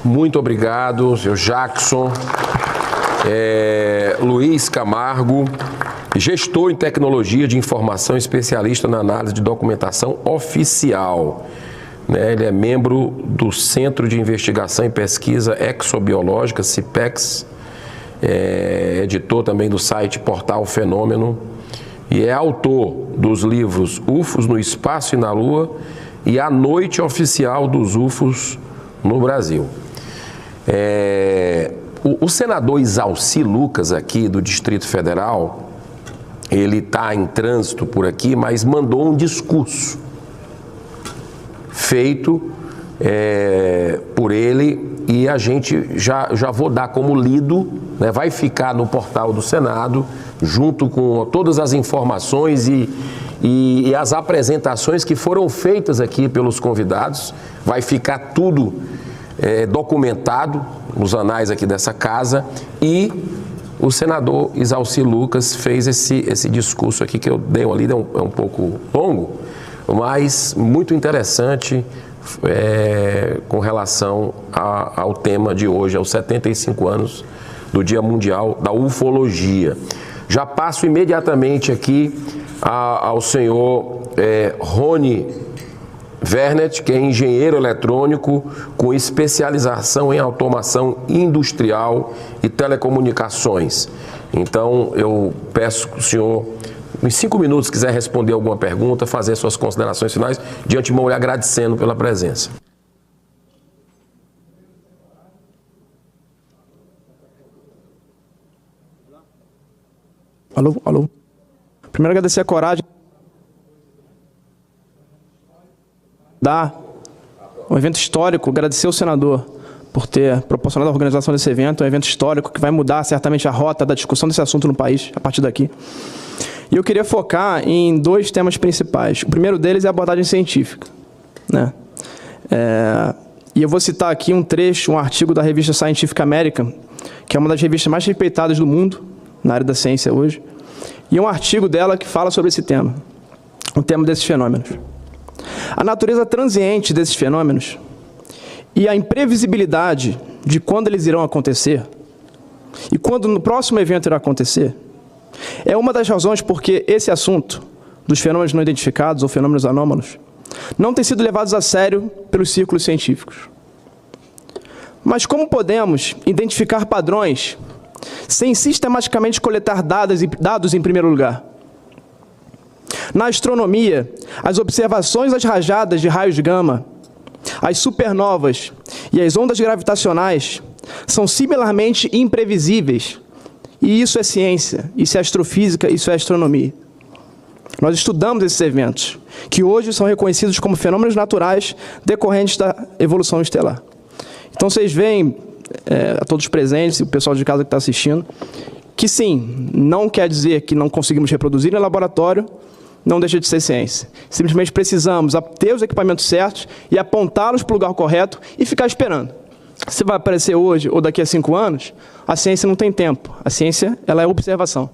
Muito obrigado, seu Jackson. Luiz Camargo, gestor em tecnologia de informação, especialista na análise de documentação oficial. Ele é membro do Centro de Investigação e Pesquisa Exobiológica, CIPEX, editor também do site Portal Fenômeno e é autor dos livros UFOs no Espaço e na Lua e A Noite Oficial dos UFOs no Brasil. O senador Isalci Lucas, aqui do Distrito Federal, ele está em trânsito por aqui, mas mandou um discurso feito por ele e a gente já vou dar como lido, né? Vai ficar no portal do Senado, junto com todas as informações e as apresentações que foram feitas aqui pelos convidados. Vai ficar tudo documentado nos anais aqui dessa casa e o senador Isalci Lucas fez esse discurso aqui que eu dei uma lida, é um pouco longo, mas muito interessante com relação ao tema de hoje, aos 75 anos do Dia Mundial da Ufologia. Já passo imediatamente aqui ao senhor Rony Vernet, que é engenheiro eletrônico com especialização em automação industrial e telecomunicações. Então, eu peço que o senhor, em 5 minutos, quiser responder alguma pergunta, fazer suas considerações finais, de antemão lhe agradecendo pela presença. Alô? Primeiro, agradecer a coragem um evento histórico, agradecer ao senador por ter proporcionado a organização desse evento, é um evento histórico que vai mudar certamente a rota da discussão desse assunto no país, a partir daqui. E eu queria focar em 2 temas principais. O primeiro deles é a abordagem científica, né? E eu vou citar aqui um trecho, um artigo da revista Scientific American, que é uma das revistas mais respeitadas do mundo, na área da ciência hoje, e um artigo dela que fala sobre esse tema, o tema desses fenômenos. A natureza transiente desses fenômenos e a imprevisibilidade de quando eles irão acontecer e quando no próximo evento irá acontecer é uma das razões porque esse assunto dos fenômenos não identificados ou fenômenos anômalos não tem sido levados a sério pelos círculos científicos. Mas como podemos identificar padrões sem sistematicamente coletar dados em primeiro lugar? Na astronomia, as observações das rajadas de raios gama, as supernovas e as ondas gravitacionais são similarmente imprevisíveis. E isso é ciência, isso é astrofísica, isso é astronomia. Nós estudamos esses eventos, que hoje são reconhecidos como fenômenos naturais decorrentes da evolução estelar. Então vocês veem, a todos presentes e o pessoal de casa que está assistindo, que sim, não quer dizer que não conseguimos reproduzir em laboratório, não deixa de ser ciência. Simplesmente precisamos ter os equipamentos certos e apontá-los para o lugar correto e ficar esperando. Se vai aparecer hoje ou daqui a 5 anos, a ciência não tem tempo. A ciência, ela é observação.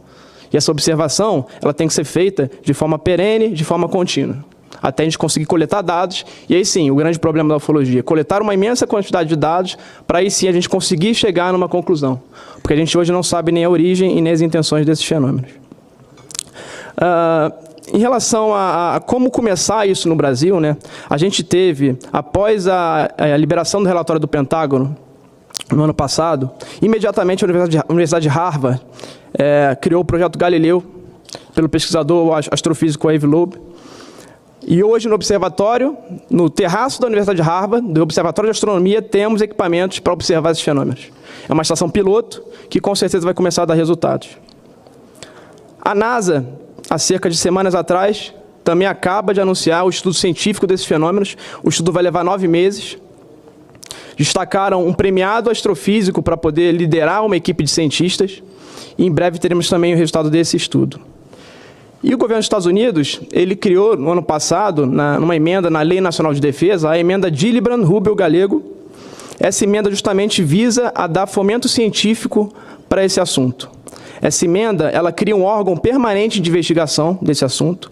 E essa observação, ela tem que ser feita de forma perene, de forma contínua, até a gente conseguir coletar dados. E aí sim, o grande problema da ufologia, coletar uma imensa quantidade de dados para aí sim a gente conseguir chegar numa conclusão. Porque a gente hoje não sabe nem a origem e nem as intenções desses fenômenos. Em relação a como começar isso no Brasil, né, a gente teve, após a liberação do relatório do Pentágono, no ano passado, imediatamente a Universidade de Harvard criou o projeto Galileu, pelo pesquisador astrofísico Avi Loeb. E hoje no observatório, no terraço da Universidade de Harvard, do Observatório de Astronomia, temos equipamentos para observar esses fenômenos. É uma estação piloto que com certeza vai começar a dar resultados. A NASA, há cerca de semanas atrás, também acaba de anunciar o estudo científico desses fenômenos. O estudo vai levar 9 meses. Destacaram um premiado astrofísico para poder liderar uma equipe de cientistas. E em breve teremos também o resultado desse estudo. E o governo dos Estados Unidos, ele criou, no ano passado, numa emenda na Lei Nacional de Defesa, a emenda Gillibrand-Rubio-Galego. Essa emenda justamente visa a dar fomento científico para esse assunto. Essa emenda, ela cria um órgão permanente de investigação desse assunto,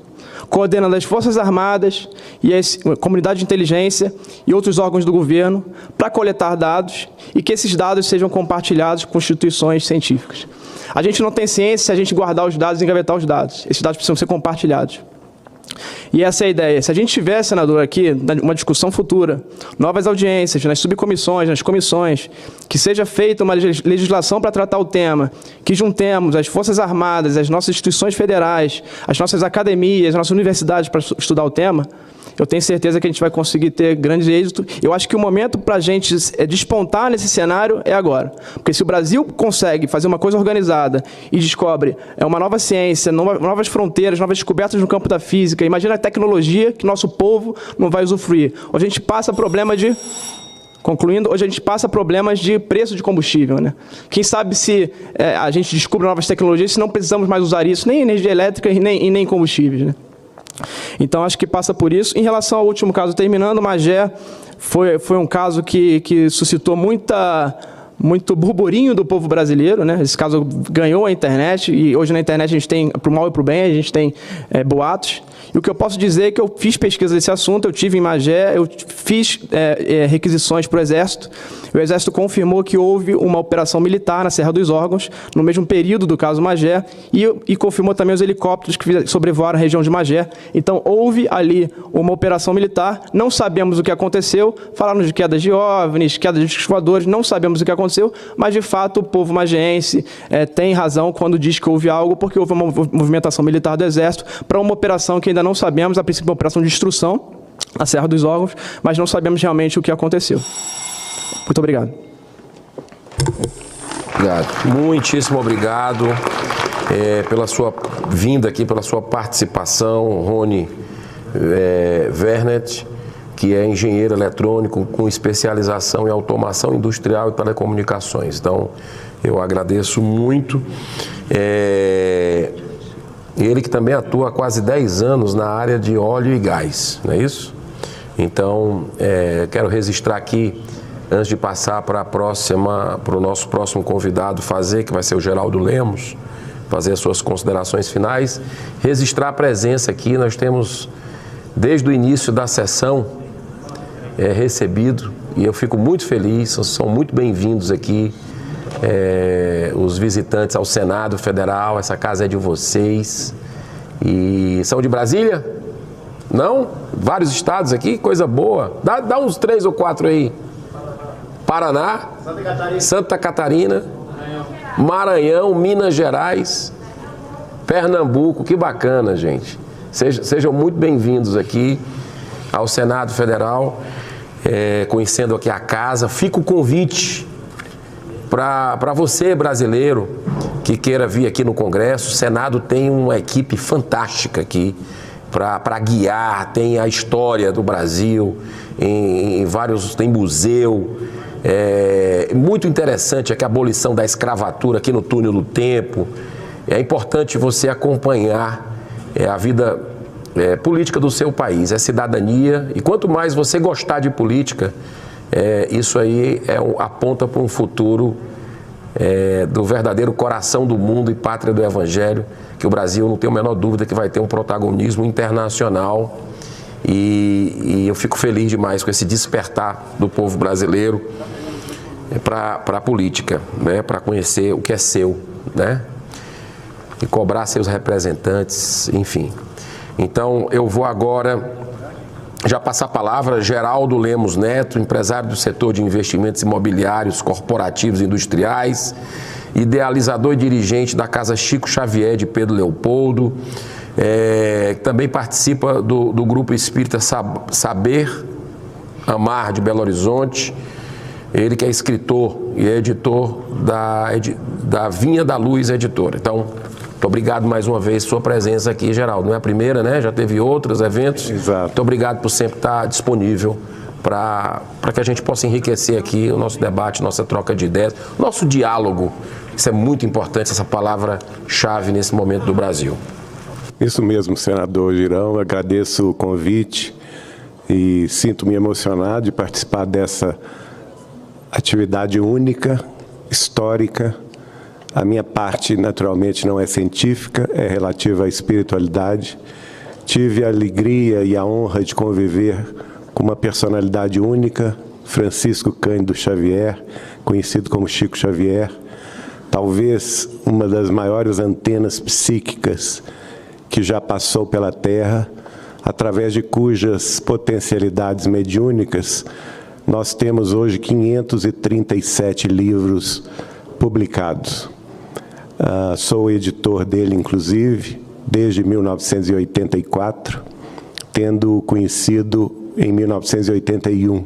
coordenando as Forças Armadas e a comunidade de inteligência e outros órgãos do governo para coletar dados e que esses dados sejam compartilhados com instituições científicas. A gente não tem ciência se a gente guardar os dados e engavetar os dados. Esses dados precisam ser compartilhados. E essa é a ideia. Se a gente tiver, senador, aqui, uma discussão futura, novas audiências, nas subcomissões, nas comissões, que seja feita uma legislação para tratar o tema, que juntemos as Forças Armadas, as nossas instituições federais, as nossas academias, as nossas universidades para estudar o tema, eu tenho certeza que a gente vai conseguir ter grande êxito. Eu acho que o momento para a gente despontar nesse cenário é agora. Porque se o Brasil consegue fazer uma coisa organizada e descobre uma nova ciência, novas fronteiras, novas descobertas no campo da física, imagina a tecnologia que nosso povo não vai usufruir. Hoje a gente passa problema de... Concluindo, hoje a gente passa problemas de preço de combustível, né? Quem sabe se a gente descobre novas tecnologias, se não precisamos mais usar isso, nem energia elétrica e nem combustíveis, né? Então, acho que passa por isso. Em relação ao último caso, terminando, Magé foi um caso que suscitou muito burburinho do povo brasileiro, né? Esse caso ganhou a internet e hoje na internet a gente tem, para o mal e para o bem, a gente tem boatos. E o que eu posso dizer é que eu fiz pesquisa desse assunto, eu tive em Magé, eu fiz requisições para o Exército. O Exército confirmou que houve uma operação militar na Serra dos Órgãos, no mesmo período do caso Magé, e confirmou também os helicópteros que sobrevoaram a região de Magé. Então, houve ali uma operação militar, não sabemos o que aconteceu, falaram de quedas de OVNIs, quedas de discos voadores, não sabemos o que aconteceu, mas, de fato, o povo magéense tem razão quando diz que houve algo, porque houve uma movimentação militar do Exército para uma operação que ainda não sabemos, a princípio, uma operação de destruição na Serra dos Órgãos, mas não sabemos realmente o que aconteceu. Muito obrigado. Obrigado. Muitíssimo obrigado pela sua vinda aqui, pela sua participação, Rony Vernet, que é engenheiro eletrônico com especialização em automação industrial e telecomunicações. Então, eu agradeço muito. Ele que também atua há quase 10 anos na área de óleo e gás, não é isso? Então, quero registrar aqui, antes de passar para o nosso próximo convidado que vai ser o Geraldo Lemos, fazer as suas considerações finais, registrar a presença aqui. Nós temos, desde o início da sessão, recebido, e eu fico muito feliz, são muito bem-vindos aqui, os visitantes ao Senado Federal. Essa casa é de vocês. E são de Brasília? Não? Vários estados aqui? Coisa boa. Dá uns 3 ou 4 aí. Paraná, Santa Catarina, Maranhão, Minas Gerais, Pernambuco. Que bacana, gente. Sejam muito bem-vindos aqui ao Senado Federal, conhecendo aqui a casa. Fica o convite para você, brasileiro, que queira vir aqui no Congresso. O Senado tem uma equipe fantástica aqui para guiar, tem a história do Brasil, tem museu. Muito interessante aqui a abolição da escravatura aqui no túnel do tempo. É importante você acompanhar a vida política do seu país, é cidadania, e quanto mais você gostar de política, isso aí aponta para um futuro do verdadeiro coração do mundo e pátria do Evangelho, que o Brasil, não tenho a menor dúvida, que vai ter um protagonismo internacional, e eu fico feliz demais com esse despertar do povo brasileiro para a política, né? Para conhecer o que é seu, né? E cobrar seus representantes, enfim. Então, eu vou agora já passar a palavra a Geraldo Lemos Neto, empresário do setor de investimentos imobiliários, corporativos e industriais, idealizador e dirigente da Casa Chico Xavier de Pedro Leopoldo, também participa do Grupo Espírita Saber Amar de Belo Horizonte. Ele que é escritor e é editor da Vinha da Luz Editora. Então, muito obrigado mais uma vez pela sua presença aqui, Geraldo. Não é a primeira, né? Já teve outros eventos. Exato. Muito obrigado por sempre estar disponível para que a gente possa enriquecer aqui o nosso debate, nossa troca de ideias, nosso diálogo. Isso é muito importante, essa palavra-chave nesse momento do Brasil. Isso mesmo, senador Girão. Agradeço o convite e sinto-me emocionado de participar dessa atividade única, histórica. A minha parte, naturalmente, não é científica, é relativa à espiritualidade. tive a alegria e a honra de conviver com uma personalidade única, Francisco Cândido Xavier, conhecido como Chico Xavier, talvez uma das maiores antenas psíquicas que já passou pela Terra, através de cujas potencialidades mediúnicas nós temos hoje 537 livros publicados. Sou editor dele, inclusive, desde 1984, tendo-o conhecido em 1981.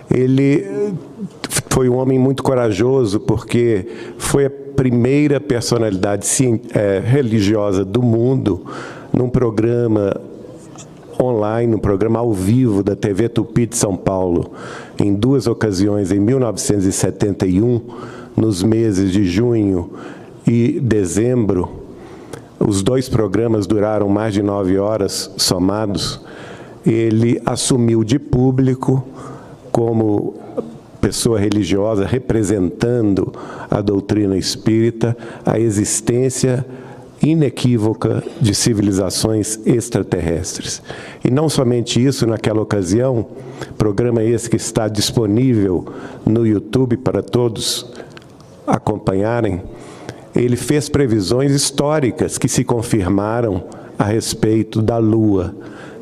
Ele foi um homem muito corajoso, porque foi a primeira personalidade religiosa do mundo num programa online, num programa ao vivo da TV Tupi de São Paulo, em 2 ocasiões, em 1971, nos meses de junho e dezembro. Os 2 programas duraram mais de 9 horas somados. Ele assumiu de público, como pessoa religiosa, representando a doutrina espírita, a existência inequívoca de civilizações extraterrestres. E não somente isso, naquela ocasião, programa esse que está disponível no YouTube para todos acompanharem, ele fez previsões históricas que se confirmaram a respeito da Lua.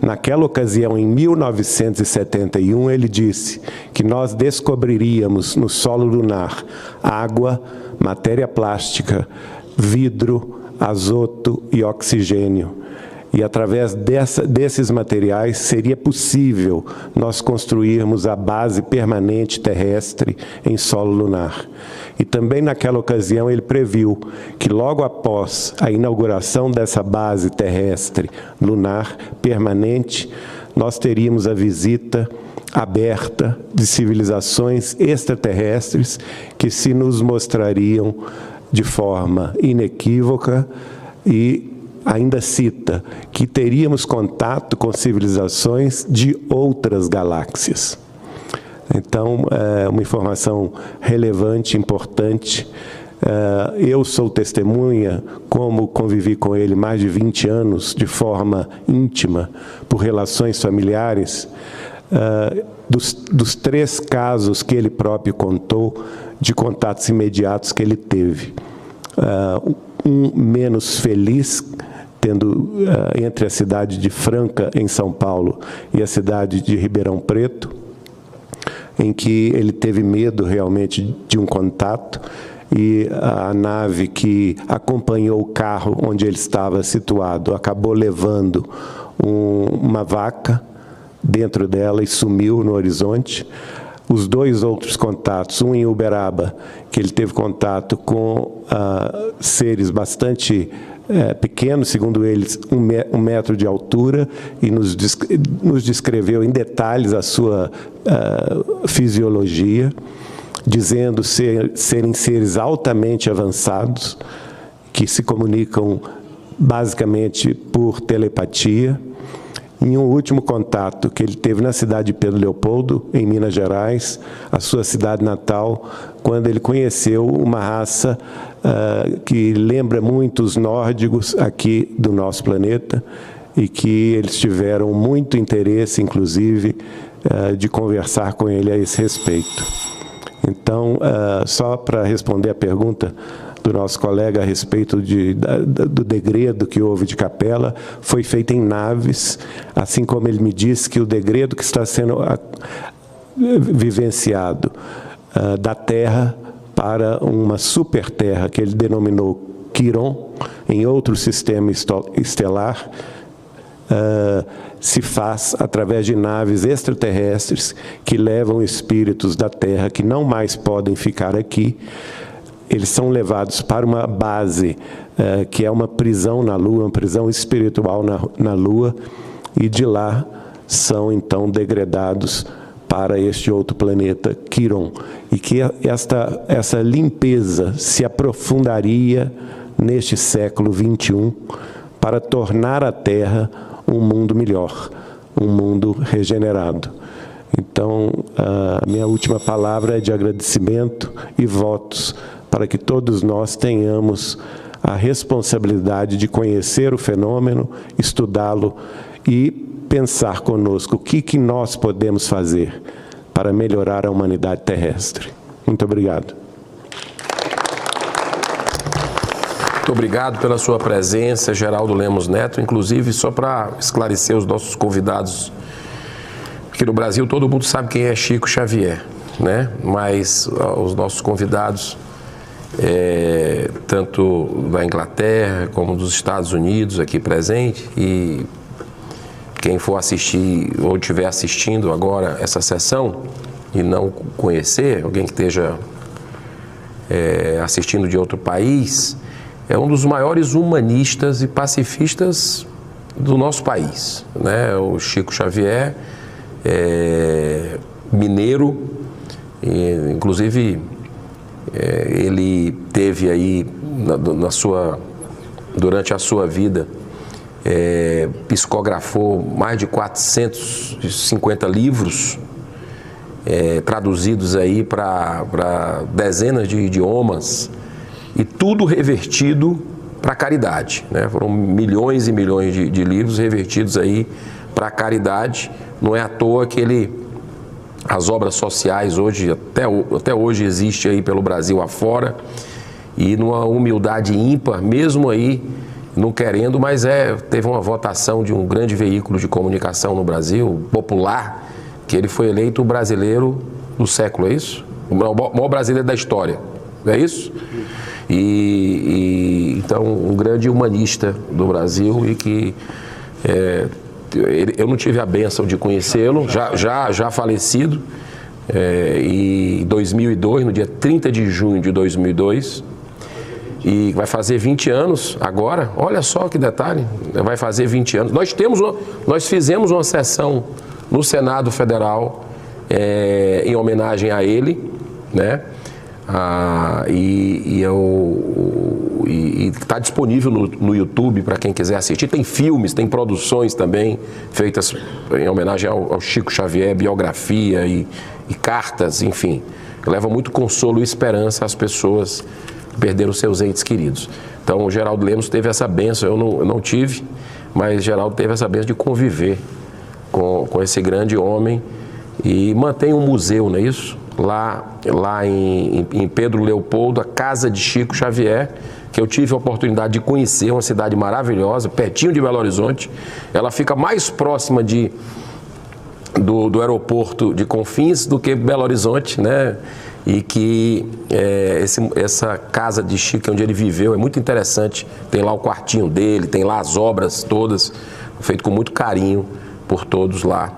Naquela ocasião, em 1971, ele disse que nós descobriríamos no solo lunar água, matéria plástica, vidro, azoto e oxigênio. E através desses materiais seria possível nós construirmos a base permanente terrestre em solo lunar. E também naquela ocasião ele previu que logo após a inauguração dessa base terrestre lunar permanente, nós teríamos a visita aberta de civilizações extraterrestres que se nos mostrariam de forma inequívoca e ainda cita que teríamos contato com civilizações de outras galáxias. Então, é uma informação relevante, importante. Eu sou testemunha, como convivi com ele mais de 20 anos, de forma íntima, por relações familiares, dos 3 casos que ele próprio contou, de contatos imediatos que ele teve. Um menos feliz, tendo entre a cidade de Franca, em São Paulo, e a cidade de Ribeirão Preto, em que ele teve medo realmente de um contato, e a nave que acompanhou o carro onde ele estava situado acabou levando uma vaca dentro dela e sumiu no horizonte. Os 2 outros contatos, um em Uberaba, que ele teve contato com seres bastante pequenos, segundo eles, 1 metro de altura, e nos descreveu em detalhes a sua fisiologia, dizendo serem seres altamente avançados, que se comunicam basicamente por telepatia. Em um último contato que ele teve na cidade de Pedro Leopoldo, em Minas Gerais, a sua cidade natal, quando ele conheceu uma raça que lembra muito os nórdicos aqui do nosso planeta, e que eles tiveram muito interesse, inclusive, de conversar com ele a esse respeito. Então, só para responder a pergunta do nosso colega a respeito do degredo que houve de Capela, foi feito em naves, assim como ele me disse que o degredo que está sendo vivenciado da Terra para uma super Terra, que ele denominou Quiron, em outro sistema estelar, se faz através de naves extraterrestres que levam espíritos da Terra que não mais podem ficar aqui. Eles são levados para uma base que é uma prisão na Lua, uma prisão espiritual na Lua, e de lá são então degradados para este outro planeta, Quiron. E que essa limpeza se aprofundaria neste século XXI para tornar a Terra um mundo melhor, um mundo regenerado. Então, a minha última palavra é de agradecimento e votos para que todos nós tenhamos a responsabilidade de conhecer o fenômeno, estudá-lo e pensar conosco o que nós podemos fazer para melhorar a humanidade terrestre. Muito obrigado. Muito obrigado pela sua presença, Geraldo Lemos Neto. Inclusive, só para esclarecer os nossos convidados, aqui no Brasil todo mundo sabe quem é Chico Xavier, né? Mas os nossos convidados, tanto da Inglaterra como dos Estados Unidos aqui presente, e quem for assistir ou estiver assistindo agora essa sessão e não conhecer, alguém que esteja assistindo de outro país, é um dos maiores humanistas e pacifistas do nosso país, né? O Chico Xavier, mineiro, inclusive ele teve aí durante a sua vida, psicografou mais de 450 livros, traduzidos aí para dezenas de idiomas, e tudo revertido para a caridade, né? Foram milhões e milhões de livros revertidos aí para a caridade. Não é à toa que as obras sociais hoje, até hoje existe aí pelo Brasil afora, e numa humildade ímpar, mesmo aí não querendo, mas teve uma votação de um grande veículo de comunicação no Brasil, Popular, que ele foi eleito o brasileiro do século, é isso? O maior brasileiro da história, é isso? Então, um grande humanista do Brasil, e que eu não tive a bênção de conhecê-lo, já falecido, em 2002, no dia 30 de junho de 2002, e vai fazer 20 anos agora. Olha só que detalhe, vai fazer 20 anos. Nós fizemos uma sessão no Senado Federal em homenagem a ele, né? E está disponível no YouTube para quem quiser assistir. Tem filmes, tem produções também feitas em homenagem ao Chico Xavier, biografia e cartas, enfim. Leva muito consolo e esperança às pessoas que perderam seus entes queridos. Então, o Geraldo Lemos teve essa bênção, eu não tive, mas Geraldo teve essa bênção de conviver com esse grande homem, e mantém um museu, não é isso? Lá em Pedro Leopoldo, a casa de Chico Xavier, que eu tive a oportunidade de conhecer, uma cidade maravilhosa, pertinho de Belo Horizonte. Ela fica mais próxima do aeroporto de Confins do que Belo Horizonte, né? E que essa casa de Chico, onde ele viveu, é muito interessante. Tem lá o quartinho dele, tem lá as obras todas, feito com muito carinho por todos lá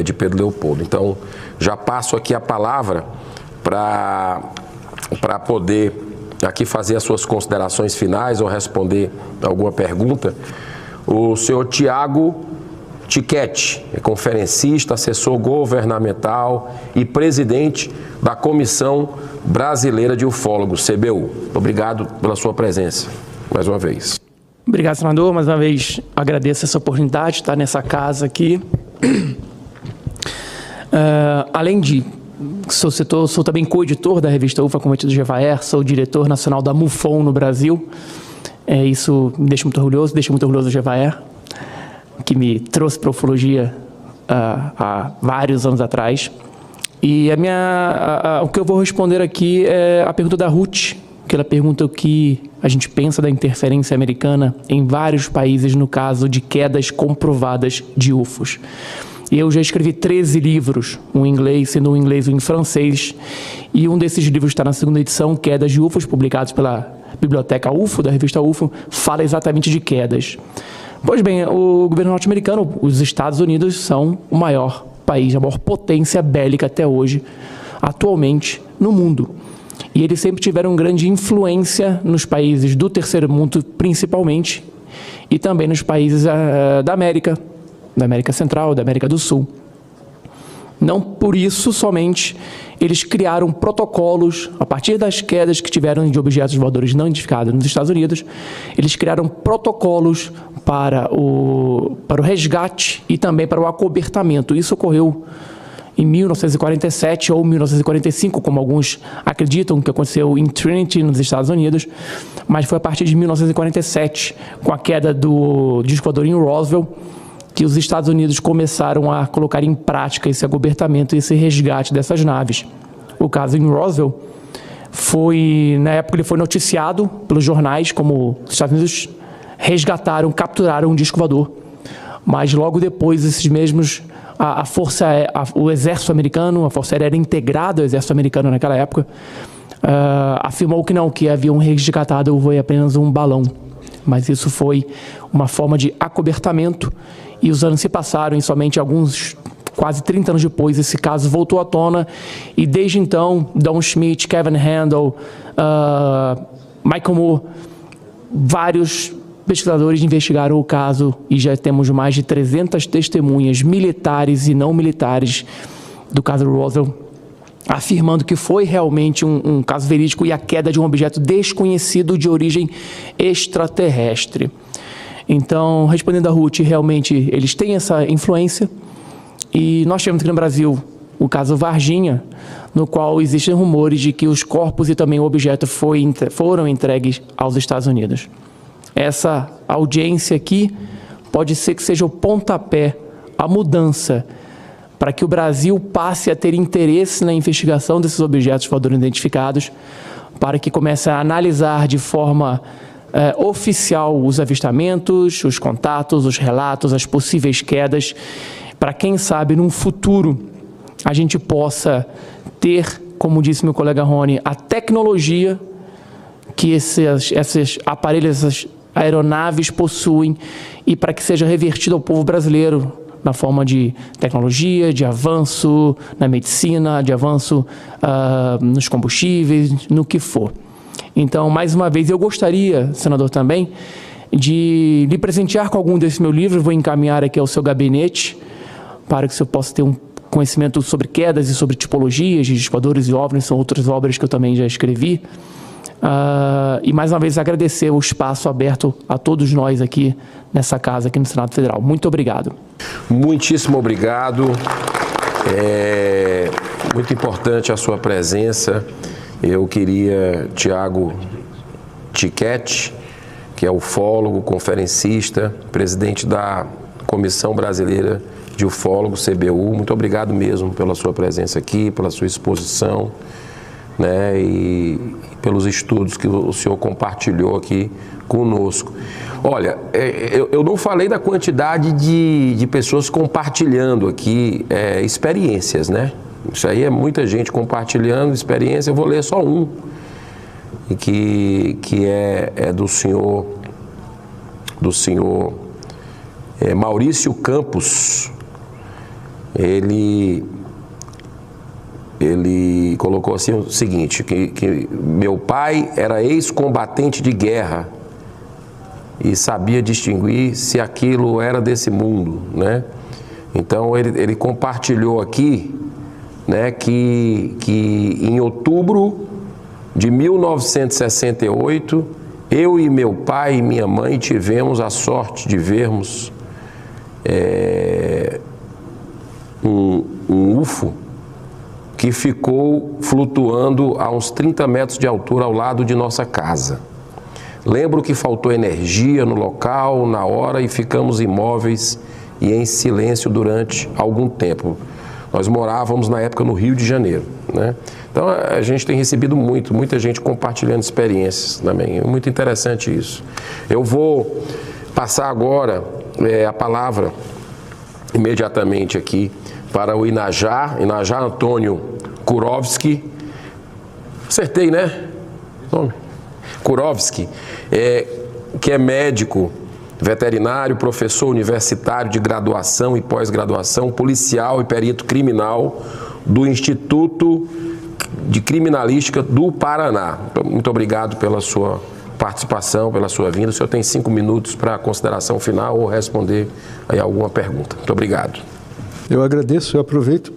de Pedro Leopoldo. Então, já passo aqui a palavra para poder aqui fazer as suas considerações finais ou responder alguma pergunta. O senhor Tiago Tiquete, conferencista, assessor governamental e presidente da Comissão Brasileira de Ufólogos, CBU. Obrigado pela sua presença, mais uma vez. Obrigado, senador. Mais uma vez, agradeço essa oportunidade de estar nessa casa aqui. Além de sou também coeditor da revista UFA Convite do Jevaer, sou diretor nacional da MUFON no Brasil. Isso me deixa muito orgulhoso do Jevaer, que me trouxe para a ufologia há vários anos atrás. E o que eu vou responder aqui é a pergunta da Ruth, que ela pergunta o que a gente pensa da interferência americana em vários países no caso de quedas comprovadas de UFOs. Eu já escrevi 13 livros, um em inglês, sendo um em inglês e um em francês, e um desses livros está na segunda edição, Quedas de UFOs, publicados pela Biblioteca UFO, da revista UFO, fala exatamente de quedas. Pois bem, o governo norte-americano, os Estados Unidos, são o maior país, a maior potência bélica até hoje, atualmente, no mundo. E eles sempre tiveram grande influência nos países do terceiro mundo, principalmente, e também nos países da América Central, da América do Sul. Não por isso somente, eles criaram protocolos, a partir das quedas que tiveram de objetos voadores não identificados nos Estados Unidos, eles criaram protocolos para o resgate e também para o acobertamento. Isso ocorreu em 1947 ou 1945, como alguns acreditam que aconteceu em Trinity, nos Estados Unidos, mas foi a partir de 1947, com a queda do disco voador em Roswell, que os Estados Unidos começaram a colocar em prática esse acobertamento e esse resgate dessas naves. O caso em Roswell na época ele foi noticiado pelos jornais como os Estados Unidos resgataram, capturaram um disco voador. Mas logo depois esses mesmos, o exército americano, a Força Aérea integrada ao exército americano naquela época, afirmou que não, que haviam resgatado foi apenas um balão. Mas isso foi uma forma de acobertamento e os anos se passaram e somente quase 30 anos depois, esse caso voltou à tona e desde então, Don Schmitt, Kevin Handel, Michael Moore, vários pesquisadores investigaram o caso e já temos mais de 300 testemunhas militares e não militares do caso Roswell, afirmando que foi realmente um caso verídico e a queda de um objeto desconhecido de origem extraterrestre. Então, respondendo a Ruth, realmente eles têm essa influência e nós tivemos aqui no Brasil o caso Varginha, no qual existem rumores de que os corpos e também o objeto foram entregues aos Estados Unidos. Essa audiência aqui pode ser que seja o pontapé, a mudança, para que o Brasil passe a ter interesse na investigação desses objetos voadores identificados, para que comece a analisar de forma oficial os avistamentos, os contatos, os relatos, as possíveis quedas, para quem sabe, num futuro, a gente possa ter, como disse meu colega Rony, a tecnologia que esses aparelhos, essas aeronaves possuem e para que seja revertido ao povo brasileiro na forma de tecnologia, de avanço na medicina, de avanço nos combustíveis, no que for. Então, mais uma vez, eu gostaria, senador, também, de lhe presentear com algum desse meu livro, vou encaminhar aqui ao seu gabinete, para que o senhor possa ter um conhecimento sobre quedas e sobre tipologias de disco voadores e OVNIs, são outras obras que eu também já escrevi. E mais uma vez agradecer o espaço aberto a todos nós aqui nessa casa, aqui no Senado Federal. Muito obrigado. Muitíssimo obrigado. É muito importante a sua presença. Eu queria, Tiago Tiquete, que é ufólogo, conferencista, presidente da Comissão Brasileira de Ufólogos, CBU, muito obrigado mesmo pela sua presença aqui, pela sua exposição, né, e pelos estudos que o senhor compartilhou aqui conosco. Olha, eu não falei da quantidade de pessoas compartilhando aqui experiências, né? Isso aí é muita gente compartilhando experiência. Eu vou ler só um, que é do senhor Maurício Campos. Ele colocou assim o seguinte, que meu pai era ex-combatente de guerra e sabia distinguir se aquilo era desse mundo, né? Então ele compartilhou aqui, né, que em outubro de 1968 eu e meu pai e minha mãe tivemos a sorte de vermos um UFO que ficou flutuando a uns 30 metros de altura ao lado de nossa casa. Lembro que faltou energia no local, na hora, e ficamos imóveis e em silêncio durante algum tempo. Nós morávamos na época no Rio de Janeiro, né? Então a gente tem recebido muita gente compartilhando experiências também. É muito interessante isso. Eu vou passar agora a palavra imediatamente aqui para o Inajá Antônio Kurovski. Acertei, né? Kurovski, que é médico veterinário, professor universitário de graduação e pós-graduação, policial e perito criminal do Instituto de Criminalística do Paraná. Muito obrigado pela sua participação, pela sua vinda. O senhor tem 5 minutos para a consideração final ou responder aí alguma pergunta. Muito obrigado. Eu agradeço, eu aproveito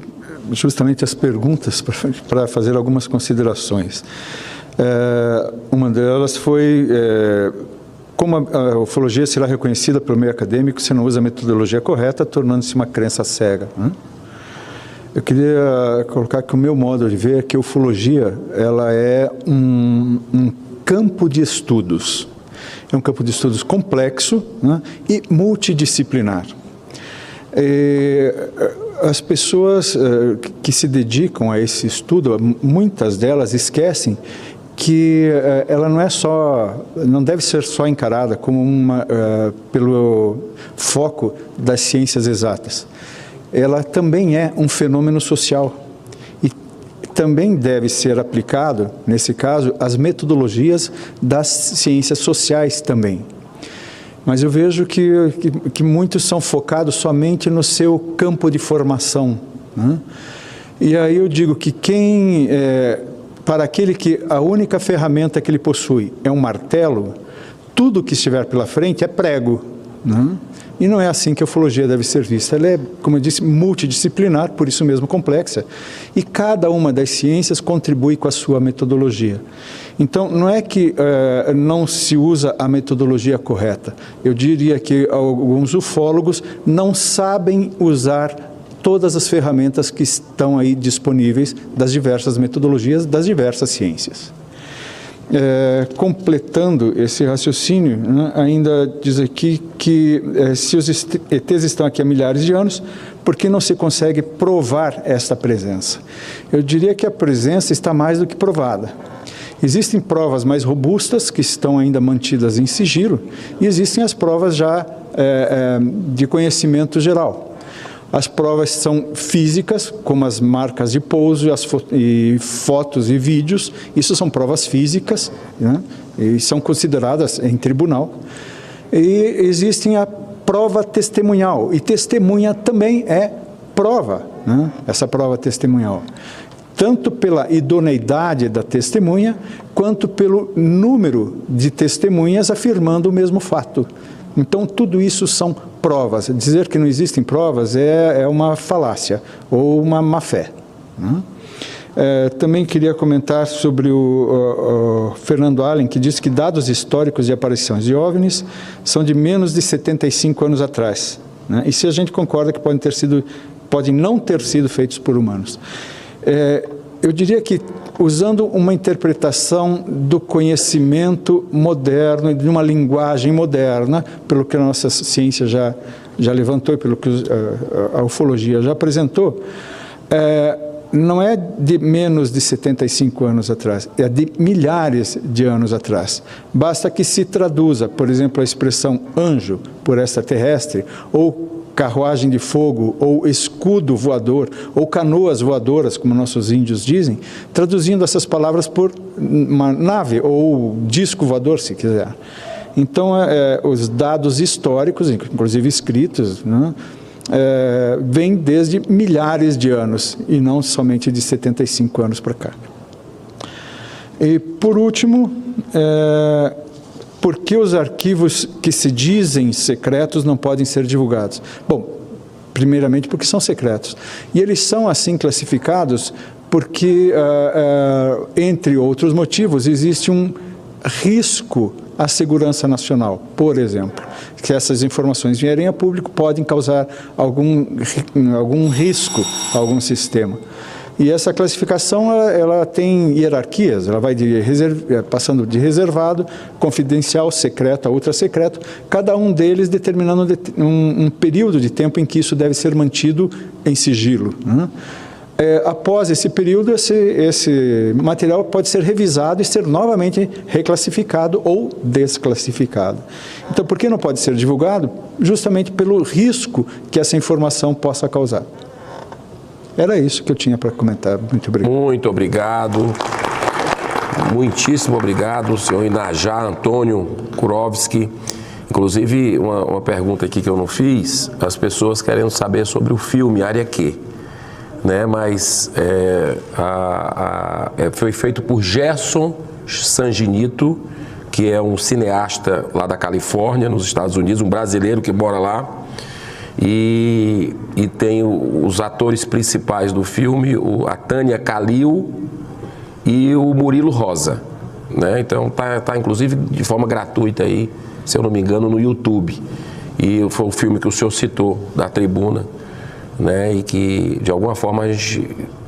justamente as perguntas para fazer algumas considerações. Uma delas foi como a ufologia será reconhecida pelo meio acadêmico se não usa a metodologia correta, tornando-se uma crença cega. Eu queria colocar que o meu modo de ver é que a ufologia ela é um campo de estudos. É um campo de estudos complexo, né, e multidisciplinar. As pessoas que se dedicam a esse estudo, muitas delas esquecem que ela não deve ser só encarada como pelo foco das ciências exatas. Ela também é um fenômeno social e também deve ser aplicado, nesse caso, as metodologias das ciências sociais também. Mas eu vejo que muitos são focados somente no seu campo de formação, né? E aí eu digo que para aquele que a única ferramenta que ele possui é um martelo, tudo que estiver pela frente é prego, né? E não é assim que a ufologia deve ser vista. Ela é, como eu disse, multidisciplinar, por isso mesmo complexa, e cada uma das ciências contribui com a sua metodologia. Então, não é que não se usa a metodologia correta. Eu diria que alguns ufólogos não sabem usar todas as ferramentas que estão aí disponíveis das diversas metodologias, das diversas ciências. Completando esse raciocínio, né, ainda diz aqui que se os ETs estão aqui há milhares de anos, por que não se consegue provar esta presença? Eu diria que a presença está mais do que provada. Existem provas mais robustas que estão ainda mantidas em sigilo e existem as provas já de conhecimento geral. As provas são físicas, como as marcas de pouso, e fotos e vídeos. Isso são provas físicas, né? E são consideradas em tribunal. E existem a prova testemunhal. E testemunha também é prova, né? Essa prova testemunhal. Tanto pela idoneidade da testemunha, quanto pelo número de testemunhas afirmando o mesmo fato. Então, tudo isso são provas. Dizer que não existem provas é uma falácia ou uma má-fé, né? Também queria comentar sobre o Fernando Allen, que diz que dados históricos de aparições de OVNIs são de menos de 75 anos atrás, né? E se a gente concorda que podem não ter sido feitos por humanos. Eu diria que, usando uma interpretação do conhecimento moderno e de uma linguagem moderna, pelo que a nossa ciência já levantou e pelo que a ufologia já apresentou, não é de menos de 75 anos atrás, é de milhares de anos atrás. Basta que se traduza, por exemplo, a expressão anjo por extraterrestre, ou carruagem de fogo, ou escudo voador, ou canoas voadoras, como nossos índios dizem, traduzindo essas palavras por uma nave, ou disco voador, se quiser. Então, os dados históricos, inclusive escritos, né, vêm desde milhares de anos, e não somente de 75 anos para cá. E, por último, por que os arquivos que se dizem secretos não podem ser divulgados? Bom, primeiramente porque são secretos. E eles são assim classificados porque, entre outros motivos, existe um risco à segurança nacional. Por exemplo, que essas informações vierem a público podem causar algum risco a algum sistema. E essa classificação ela tem hierarquias, ela vai passando de reservado, confidencial, secreto a ultra secreto, cada um deles determinando um período de tempo em que isso deve ser mantido em sigilo, né? Após esse período, esse material pode ser revisado e ser novamente reclassificado ou desclassificado. Então, por que não pode ser divulgado? Justamente pelo risco que essa informação possa causar. Era isso que eu tinha para comentar. Muito obrigado. Muito obrigado. Muitíssimo obrigado, senhor Inajá Antônio Kurovski. Inclusive, uma pergunta aqui que eu não fiz, as pessoas querendo saber sobre o filme Área Q, né? Mas foi feito por Gerson Sanginito, que é um cineasta lá da Califórnia, nos Estados Unidos, um brasileiro que mora lá. E tem os atores principais do filme, a Tânia Kalil e o Murilo Rosa, né? Então tá inclusive de forma gratuita aí, se eu não me engano, no YouTube. E foi o filme que o senhor citou, da tribuna, né, e que de alguma forma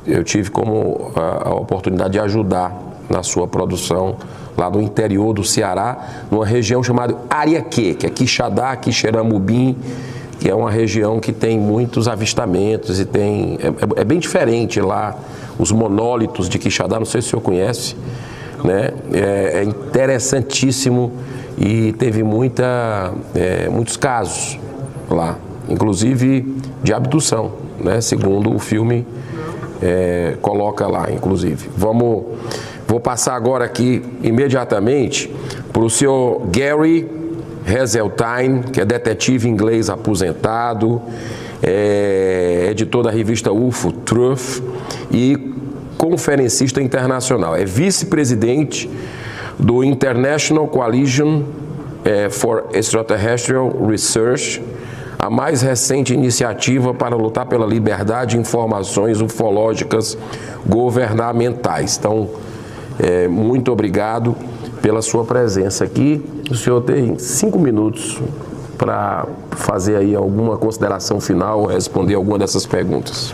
eu tive como a oportunidade de ajudar na sua produção lá no interior do Ceará, numa região chamada Ariaquê, que é Quixadá, Quixeramobim, que é uma região que tem muitos avistamentos e é bem diferente lá, os monólitos de Quixadá, não sei se o senhor conhece, né? É interessantíssimo e teve muitos casos lá, inclusive de abdução, né? Segundo o filme coloca lá, inclusive. Vou passar agora aqui imediatamente para o senhor Gary Heseltine, que é detetive inglês aposentado, editor da revista UFO Truth e conferencista internacional. É vice-presidente do International Coalition for Extraterrestrial Research, a mais recente iniciativa para lutar pela liberdade de informações ufológicas governamentais. Então, muito obrigado pela sua presença aqui. O senhor tem 5 minutos para fazer aí alguma consideração final, responder alguma dessas perguntas.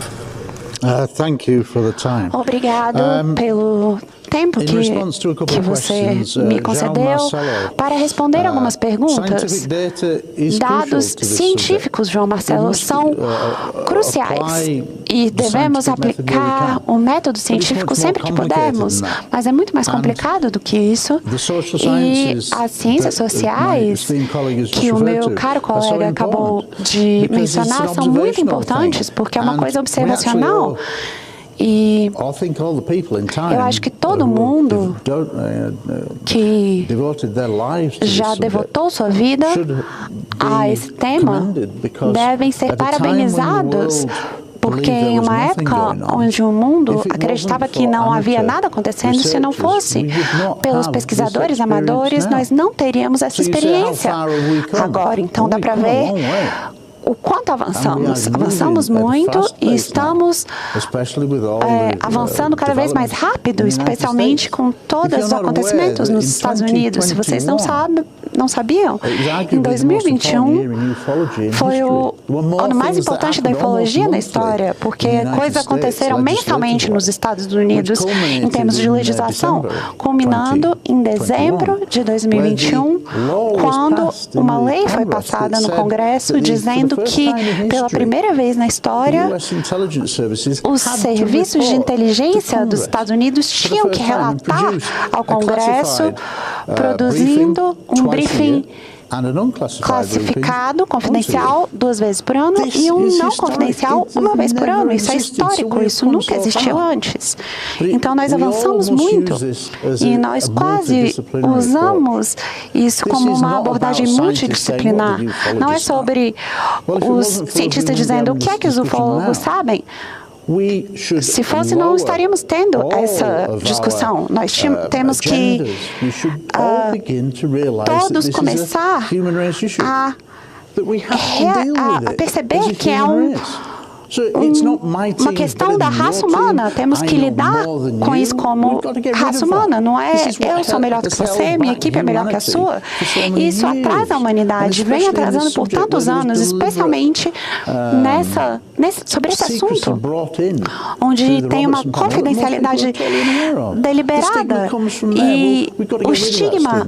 Thank you for the time. Obrigado pelo tempo que você me concedeu para responder algumas perguntas. Dados científicos, João Marcelo, são cruciais e devemos aplicar o método científico sempre que pudermos, mas é muito mais complicado do que isso. E as ciências sociais, que o meu caro colega acabou de mencionar, são muito importantes porque é uma coisa observacional. E eu acho que todo mundo que já devotou sua vida a esse tema devem ser parabenizados, porque em uma época onde o mundo acreditava que não havia nada acontecendo, se não fosse pelos pesquisadores amadores, nós não teríamos essa experiência agora. Então dá para ver o quanto avançamos. Avançamos muito e estamos avançando cada vez mais rápido, especialmente com todos os acontecimentos nos Estados Unidos. Se vocês não sabiam, em 2021 foi o ano mais importante da ufologia na história, porque coisas aconteceram mensalmente nos Estados Unidos em termos de legislação, culminando em dezembro de 2021, quando uma lei foi passada no Congresso dizendo que, pela primeira vez na história, os serviços de inteligência dos Estados Unidos tinham que relatar ao Congresso, produzindo um briefing classificado, confidencial, 2 vezes por ano, e um não confidencial 1 vez por ano. Isso é histórico, isso nunca existiu antes. Então, nós avançamos muito e nós quase usamos isso como uma abordagem multidisciplinar. Não é sobre os cientistas dizendo o que é que os ufólogos sabem. Se fosse, não estaríamos tendo essa discussão. Nós temos que todos começar a perceber que é uma questão da raça humana. Temos que lidar com isso como raça humana. Não é eu sou melhor do que você, minha equipe é melhor que a sua. Isso atrasa a humanidade, vem atrasando por tantos anos, especialmente sobre esse assunto, onde tem uma confidencialidade deliberada e o estigma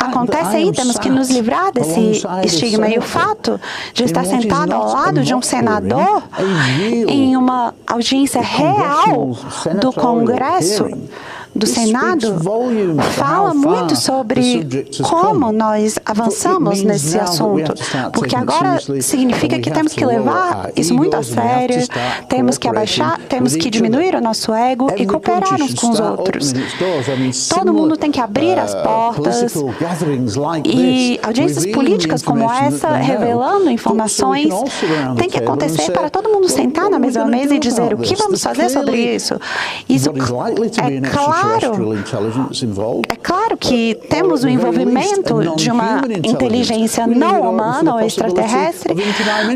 acontece aí, temos que nos livrar desse estigma. E o fato de estar sentado ao lado de um senador em uma audiência real do Congresso, do Senado, fala muito sobre como nós avançamos nesse assunto, porque agora significa que temos que levar isso muito a sério, temos que abaixar, temos que diminuir o nosso ego e cooperar uns com os outros. Todo mundo tem que abrir as portas e audiências políticas como essa, revelando informações, tem que acontecer para todo mundo sentar na mesma mesa e dizer o que vamos fazer sobre isso. Isso é claro É claro que temos o envolvimento de uma inteligência não humana ou extraterrestre.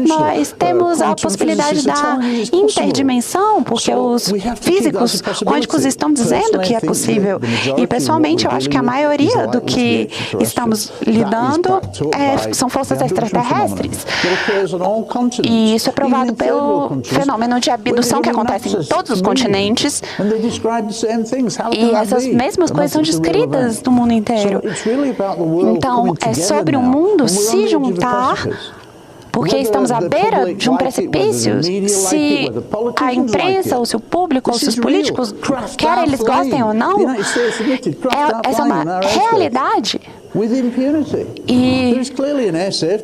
Nós temos a possibilidade da interdimensão, porque os físicos quânticos estão dizendo que é possível. E, pessoalmente, eu acho que a maioria do que estamos lidando são forças extraterrestres. E isso é provado pelo fenômeno de abdução que acontece em todos os continentes. E essas mesmas coisas são descritas no mundo inteiro. Então, é sobre o mundo se juntar, porque estamos à beira de um precipício. Se a imprensa, ou se o público, ou se os políticos, quer eles gostem ou não, essa é uma realidade. E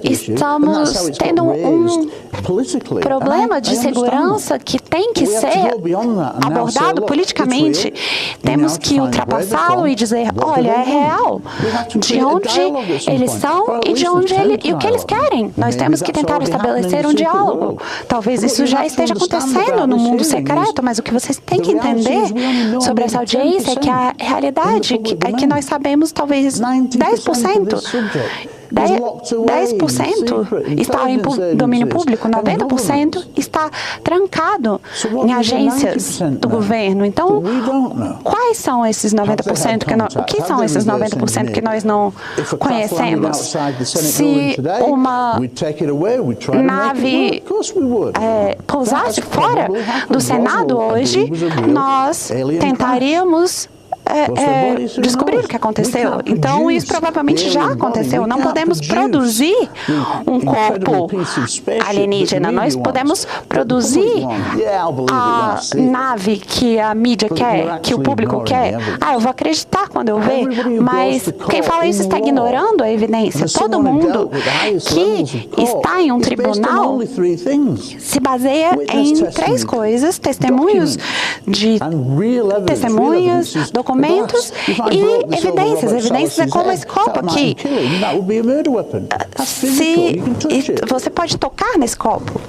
estamos tendo um problema de segurança que tem que ser abordado politicamente. Temos que ultrapassá-lo e dizer, olha, é real, de onde eles são e o que eles querem. Nós temos que tentar estabelecer um diálogo. Talvez isso já esteja acontecendo no mundo secreto, mas o que vocês têm que entender sobre essa audiência é que a realidade é que nós sabemos talvez 10%. 10% está em domínio público, 90% está trancado em agências do governo. Então, quais são esses 90% o que são esses 90% que nós não conhecemos? Se uma nave pousasse fora do Senado hoje, nós tentaríamos descobrir o que aconteceu. Então, isso provavelmente já aconteceu. Não podemos produzir um corpo alienígena. Nós podemos produzir a nave que a mídia quer, que o público quer. Eu vou acreditar quando eu ver, mas quem fala isso está ignorando a evidência. Todo mundo que está em um tribunal se baseia em 3 coisas: testemunhas, documentos e evidências. Evidências é como esse copo aqui. Você pode tocar nesse copo.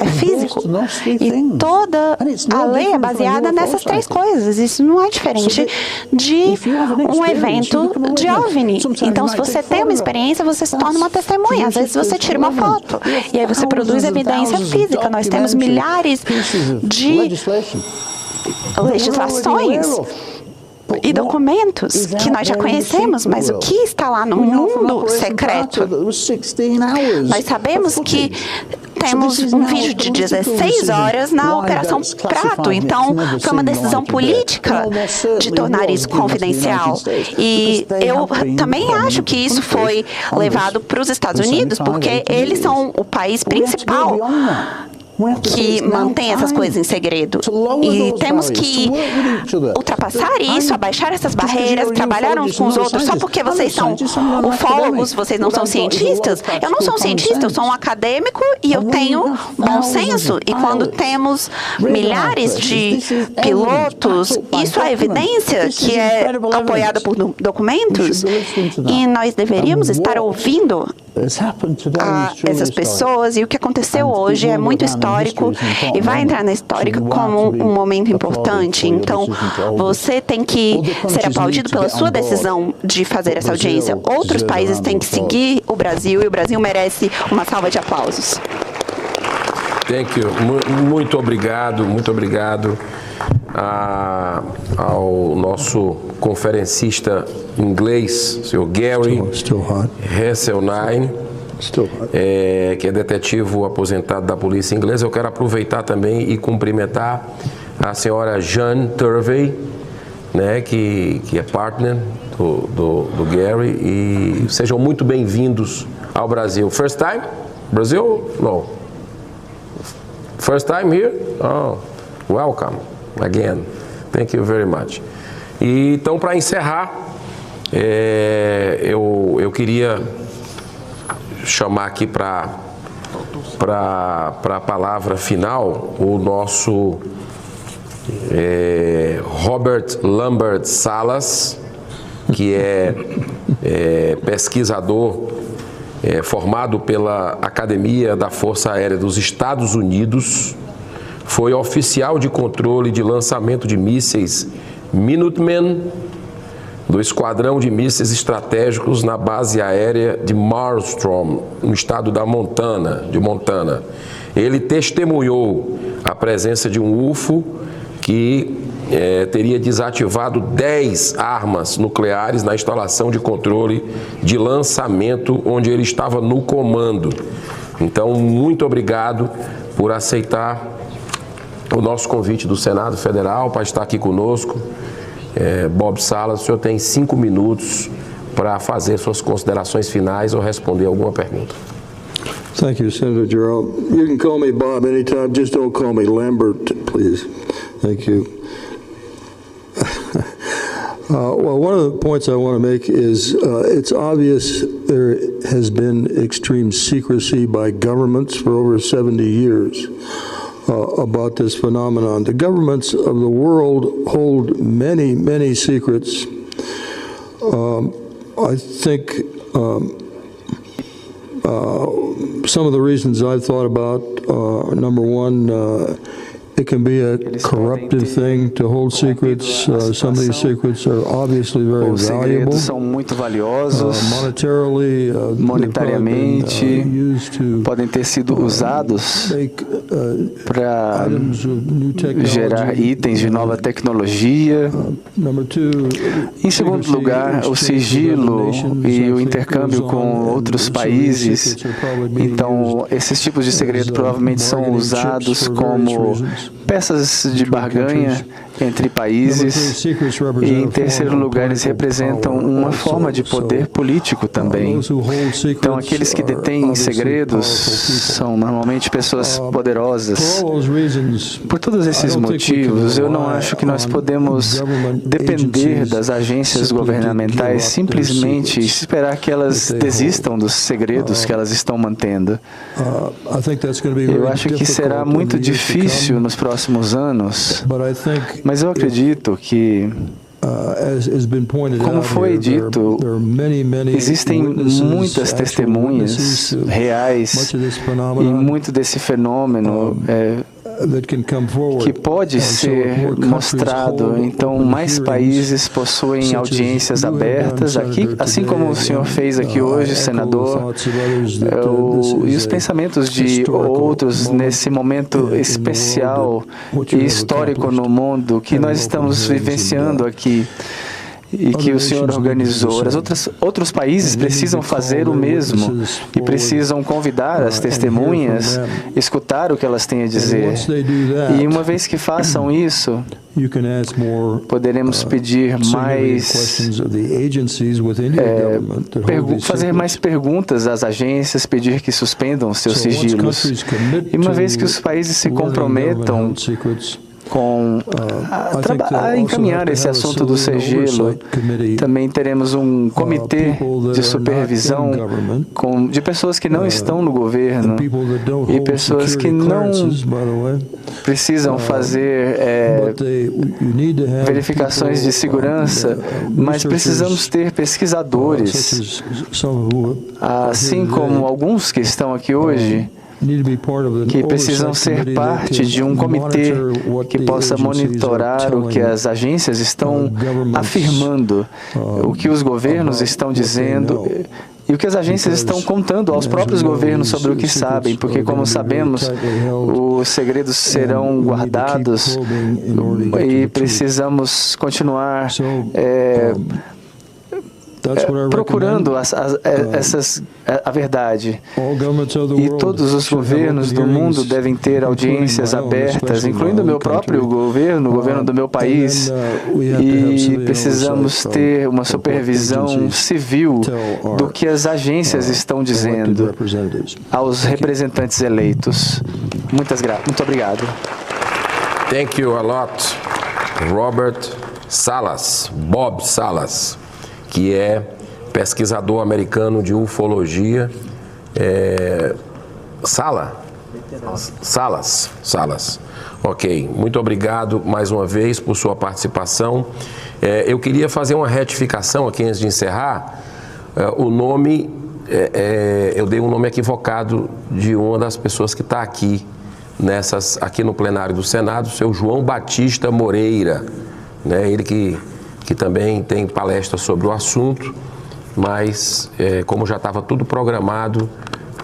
É físico. E toda a lei é baseada nessas 3 coisas. Isso não é diferente de um evento de OVNI. Então, se você tem uma experiência, você se torna uma testemunha. Às vezes você tira uma foto e aí você produz evidência física. Nós temos milhares de legislações e documentos que nós já conhecemos, mas o que está lá no mundo secreto? Nós sabemos que temos um vídeo de 16 horas na Operação Prato, então foi uma decisão política de tornar isso confidencial. E eu também acho que isso foi levado para os Estados Unidos, porque eles são o país principal que mantém essas coisas em segredo. E temos que ultrapassar isso, abaixar essas barreiras, trabalhar uns com os outros. Só porque vocês são ufólogos, vocês não são cientistas? Eu não sou um cientista, eu sou um acadêmico e eu tenho bom senso. E quando temos milhares de pilotos, isso é evidência que é apoiada por documentos. E nós deveríamos estar ouvindo essas pessoas. E o que aconteceu hoje é muito histórico e vai entrar na história como um momento importante. Então, você tem que ser aplaudido pela sua decisão de fazer essa audiência. Outros países têm que seguir o Brasil e o Brasil merece uma salva de aplausos. Thank you. Muito obrigado ao nosso conferencista inglês, o Sr. Gary Hesseltine, que é detetive aposentado da polícia inglesa. Eu quero aproveitar também e cumprimentar a senhora Jeanne Turvey, né, que é partner do Gary, e sejam muito bem-vindos ao Brasil. First time? Brasil? No. First time here? Oh, welcome again. Thank you very much. E então, para encerrar, eu queria chamar aqui para a palavra final o nosso Robert Lambert Salas, que é pesquisador formado pela Academia da Força Aérea dos Estados Unidos, foi oficial de controle de lançamento de mísseis Minuteman do Esquadrão de Mísseis Estratégicos na base aérea de Marlstrom, no estado de Montana. Ele testemunhou a presença de um UFO que teria desativado 10 armas nucleares na instalação de controle de lançamento onde ele estava no comando. Então, muito obrigado por aceitar o nosso convite do Senado Federal para estar aqui conosco. Bob Salas, o senhor tem 5 minutos para fazer suas considerações finais ou responder alguma pergunta. Thank you, Senator Gerald. You can call me Bob anytime, just don't call me Lambert, please. Thank you. Well, one of the points I want to make is it's obvious there has been extreme secrecy by governments for over 70 years about this phenomenon. The governments of the world hold many, many secrets. I think some of the reasons I've thought about, number one, it can be a corruptive thing to hold secrets. Some of these secrets are obviously very valuable. Os segredos são muito valiosos, monetariamente, podem ter sido usados para gerar itens de nova tecnologia. Em segundo lugar, o sigilo e o intercâmbio com outros países. Então, esses tipos de segredo provavelmente são usados como peças de barganha entre países, e em terceiro lugar eles representam uma forma de poder político também. Então aqueles que detêm segredos são normalmente pessoas poderosas. Por todos esses motivos, eu não acho que nós podemos depender das agências governamentais simplesmente esperar que elas desistam dos segredos que elas estão mantendo. Eu acho que será muito difícil nos próximos anos, mas eu acredito que, como foi dito, existem muitas testemunhas reais e muito desse fenômeno que pode ser mostrado. Então, mais países possuem audiências abertas aqui, assim como o senhor fez aqui hoje, senador, e os pensamentos de outros nesse momento especial e histórico no mundo que nós estamos vivenciando aqui e que o senhor organizou. Outros países precisam fazer o mesmo e precisam convidar as testemunhas, escutar o que elas têm a dizer. E uma vez que façam isso, poderemos pedir mais, fazer mais perguntas às agências, pedir que suspendam seus sigilos. E uma vez que os países se comprometam a encaminhar esse assunto do sigilo, também teremos um comitê de supervisão de pessoas que não estão no governo e pessoas que não precisam fazer verificações de segurança, mas precisamos ter pesquisadores, assim como alguns que estão aqui hoje, que precisam ser parte de um comitê que possa monitorar o que as agências estão afirmando, o que os governos estão dizendo e o que as agências estão contando aos próprios governos sobre o que sabem, porque, como sabemos, os segredos serão guardados e precisamos continuar procurando a verdade. E todos os governos do mundo devem ter audiências abertas, incluindo o meu próprio governo, o governo do meu país, e precisamos ter uma supervisão civil do que as agências estão dizendo aos representantes eleitos. Muito obrigado. Thank you a lot, Robert Salas, Bob Salas, que é pesquisador americano de ufologia. Salas. Ok, muito obrigado mais uma vez por sua participação. Eu queria fazer uma retificação aqui antes de encerrar. O nome, eu dei um nome equivocado de uma das pessoas que está aqui no plenário do Senado, o seu João Batista Moreira. né? Ele que também tem palestra sobre o assunto, mas como já estava tudo programado,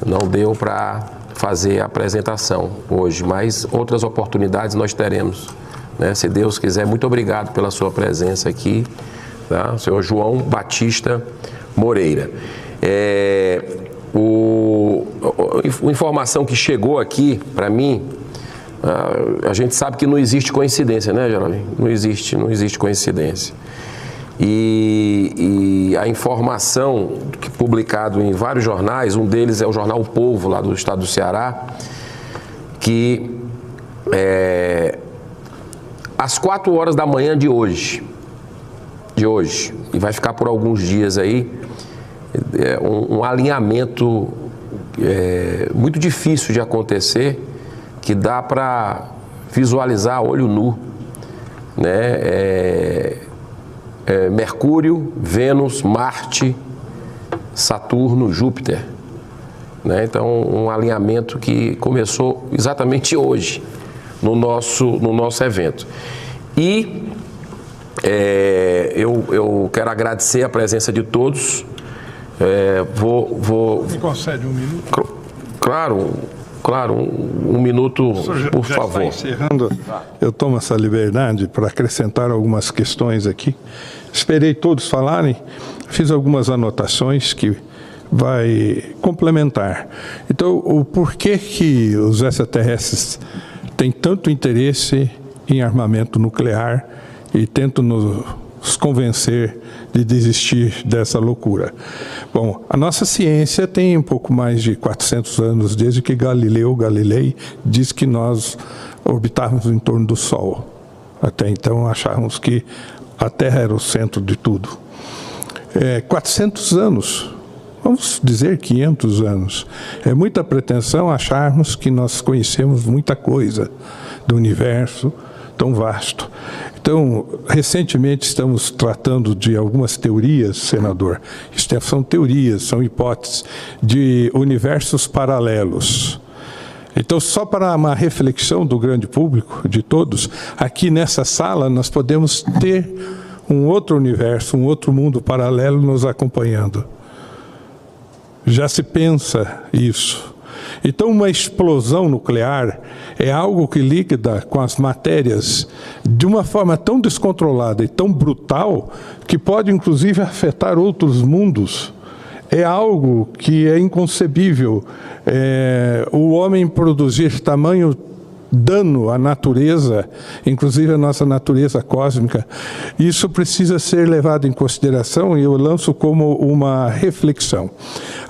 não deu para fazer a apresentação hoje, mas outras oportunidades nós teremos, né? Se Deus quiser. Muito obrigado pela sua presença aqui, tá? O senhor João Batista Moreira. A informação que chegou aqui para mim, a gente sabe que não existe coincidência, né, Geraldinho? Não existe coincidência. E a informação que publicado em vários jornais, um deles é o jornal O Povo, lá do estado do Ceará, que às 4 horas da manhã de hoje, e vai ficar por alguns dias aí, um alinhamento muito difícil de acontecer, que dá para visualizar a olho nu, né? Mercúrio, Vênus, Marte, Saturno, Júpiter, né? Então, um alinhamento que começou exatamente hoje no nosso evento. E eu quero agradecer a presença de todos. Me concede um minuto? Claro, um minuto, por favor. Está encerrando. Eu tomo essa liberdade para acrescentar algumas questões aqui. Esperei todos falarem, fiz algumas anotações que vai complementar. Então, o porquê que os extraterrestres têm tanto interesse em armamento nuclear e tentam nos convencer de desistir dessa loucura? Bom, a nossa ciência tem um pouco mais de 400 anos, desde que Galileu Galilei disse que nós orbitávamos em torno do Sol. Até então achávamos que a Terra era o centro de tudo. 400 anos, vamos dizer 500 anos. É muita pretensão acharmos que nós conhecemos muita coisa do universo tão vasto. Então, recentemente estamos tratando de algumas teorias, senador. São teorias, são hipóteses de universos paralelos. Então, só para uma reflexão do grande público, de todos, aqui nessa sala nós podemos ter um outro universo, um outro mundo paralelo nos acompanhando. Já se pensa isso. Então, uma explosão nuclear é algo que lida com as matérias de uma forma tão descontrolada e tão brutal que pode, inclusive, afetar outros mundos. É algo que é inconcebível. O homem produzir tamanho dano à natureza, inclusive a nossa natureza cósmica. Isso precisa ser levado em consideração e eu lanço como uma reflexão.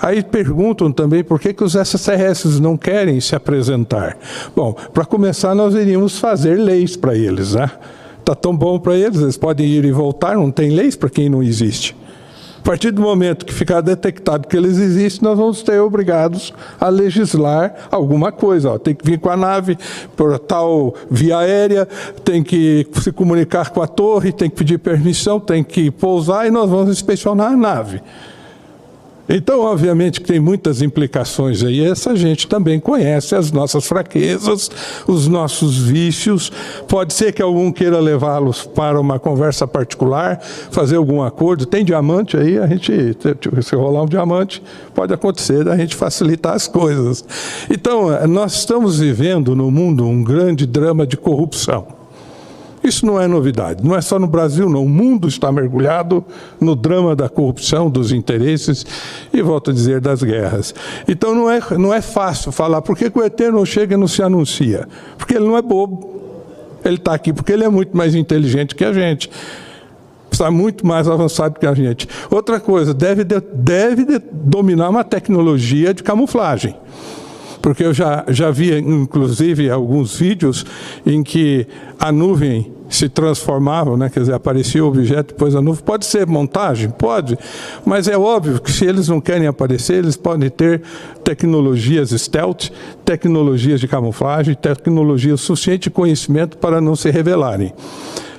Aí perguntam também por que os extraterrestres não querem se apresentar. Bom, para começar, nós iríamos fazer leis para eles, né? Está tão bom para eles podem ir e voltar, não tem leis para quem não existe. A partir do momento que ficar detectado que eles existem, nós vamos ter obrigados a legislar alguma coisa. Tem que vir com a nave por tal via aérea, tem que se comunicar com a torre, tem que pedir permissão, tem que pousar e nós vamos inspecionar a nave. Então, obviamente, que tem muitas implicações aí. Essa gente também conhece as nossas fraquezas, os nossos vícios. Pode ser que algum queira levá-los para uma conversa particular, fazer algum acordo. Tem diamante aí, se rolar um diamante, pode acontecer, a gente facilitar as coisas. Então, nós estamos vivendo no mundo um grande drama de corrupção. Isso não é novidade, não é só no Brasil, não. O mundo está mergulhado no drama da corrupção, dos interesses e, volto a dizer, das guerras. Então não é fácil falar, por que o ET não chega e não se anuncia? Porque ele não é bobo. Ele está aqui porque ele é muito mais inteligente que a gente. Está muito mais avançado que a gente. Outra coisa, deve dominar uma tecnologia de camuflagem. Porque eu já vi, inclusive, alguns vídeos em que a nuvem se transformava, né? Quer dizer, aparecia o objeto, depois a nuvem. Pode ser montagem? Pode. Mas é óbvio que se eles não querem aparecer, eles podem ter tecnologias stealth, tecnologias de camuflagem, tecnologias suficiente conhecimento para não se revelarem.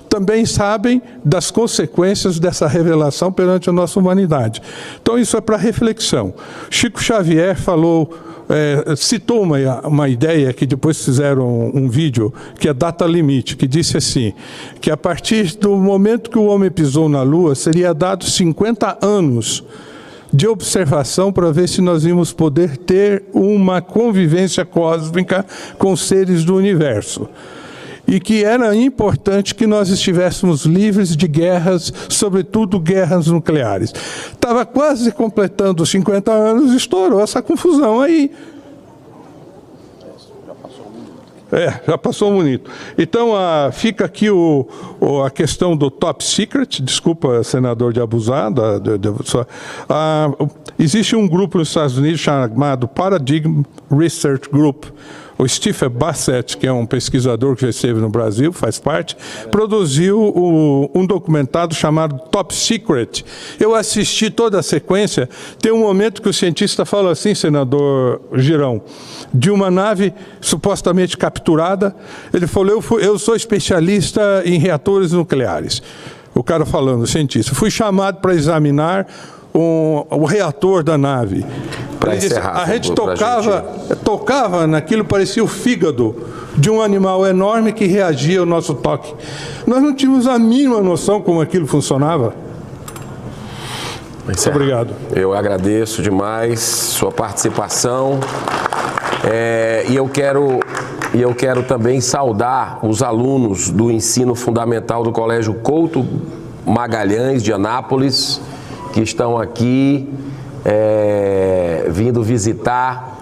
Também sabem das consequências dessa revelação perante a nossa humanidade. Então, isso é para reflexão. Chico Xavier falou citou uma ideia que depois fizeram um vídeo, que é data limite, que disse assim, que a partir do momento que o homem pisou na Lua, seria dado 50 anos de observação para ver se nós íamos poder ter uma convivência cósmica com seres do universo. E que era importante que nós estivéssemos livres de guerras, sobretudo guerras nucleares. Estava quase completando 50 anos e estourou essa confusão aí. Já passou bonito. Então, fica aqui a questão do top secret, desculpa, senador, de abusar. Existe um grupo nos Estados Unidos chamado Paradigm Research Group. O Stephen Bassett, que é um pesquisador que já esteve no Brasil, faz parte, produziu um documentário chamado Top Secret. Eu assisti toda a sequência. Tem um momento que o cientista fala assim, senador Girão, de uma nave supostamente capturada. Ele falou, eu sou especialista em reatores nucleares. O cara falando, o cientista. Fui chamado para examinar o reator da nave. Para encerrar, a gente tocava naquilo, parecia o fígado de um animal enorme que reagia ao nosso toque. Nós não tínhamos a mínima noção como aquilo funcionava. Muito obrigado. Eu agradeço demais sua participação. E eu quero também saudar os alunos do ensino fundamental do Colégio Couto Magalhães, de Anápolis, que estão aqui vindo visitar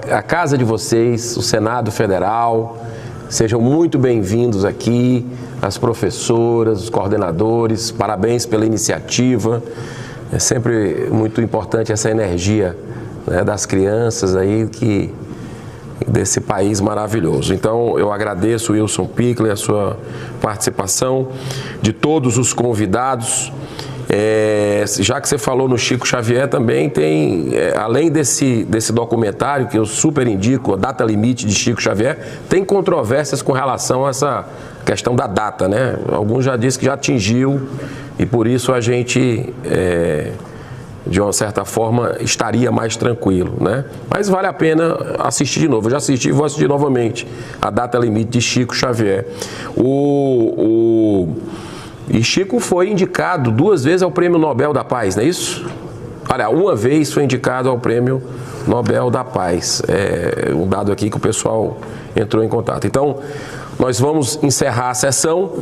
a casa de vocês, o Senado Federal. Sejam muito bem-vindos aqui, as professoras, os coordenadores, parabéns pela iniciativa. É sempre muito importante essa energia, né, das crianças aí desse país maravilhoso. Então, eu agradeço, Wilson Pickler, a sua participação, de todos os convidados. Já que você falou no Chico Xavier, também tem, além desse documentário, que eu super indico, a Data Limite de Chico Xavier, tem controvérsias com relação a essa questão da data, né? Alguns já disseram que já atingiu e por isso a gente, de uma certa forma, estaria mais tranquilo, né? Mas vale a pena assistir de novo. Eu já assisti e vou assistir novamente a Data Limite de Chico Xavier. E Chico foi indicado 2 vezes ao Prêmio Nobel da Paz, não é isso? Olha, uma vez foi indicado ao Prêmio Nobel da Paz. É um dado aqui que o pessoal entrou em contato. Então, nós vamos encerrar a sessão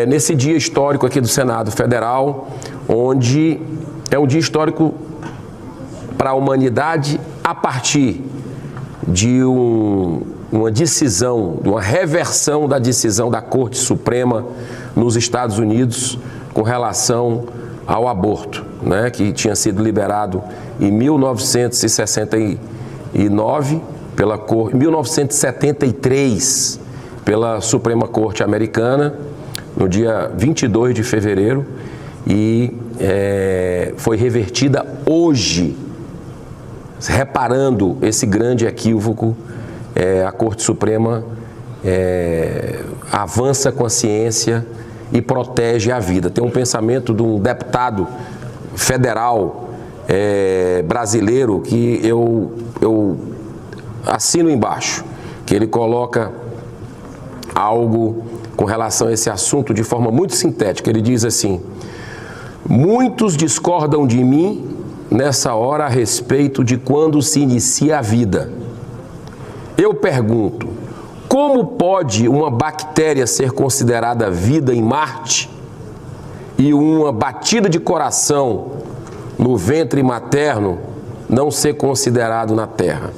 nesse dia histórico aqui do Senado Federal, onde é um dia histórico para a humanidade a partir de uma decisão, de uma reversão da decisão da Corte Suprema nos Estados Unidos com relação ao aborto, né, que tinha sido liberado em 1969 pela Corte, 1973 pela Suprema Corte Americana, no dia 22 de fevereiro, e foi revertida hoje, reparando esse grande equívoco. A Corte Suprema avança com a ciência e protege a vida. Tem um pensamento de um deputado federal brasileiro que eu assino embaixo, que ele coloca algo com relação a esse assunto de forma muito sintética. Ele diz assim: muitos discordam de mim nessa hora a respeito de quando se inicia a vida. Eu pergunto, como pode uma bactéria ser considerada vida em Marte e uma batida de coração no ventre materno não ser considerado na Terra?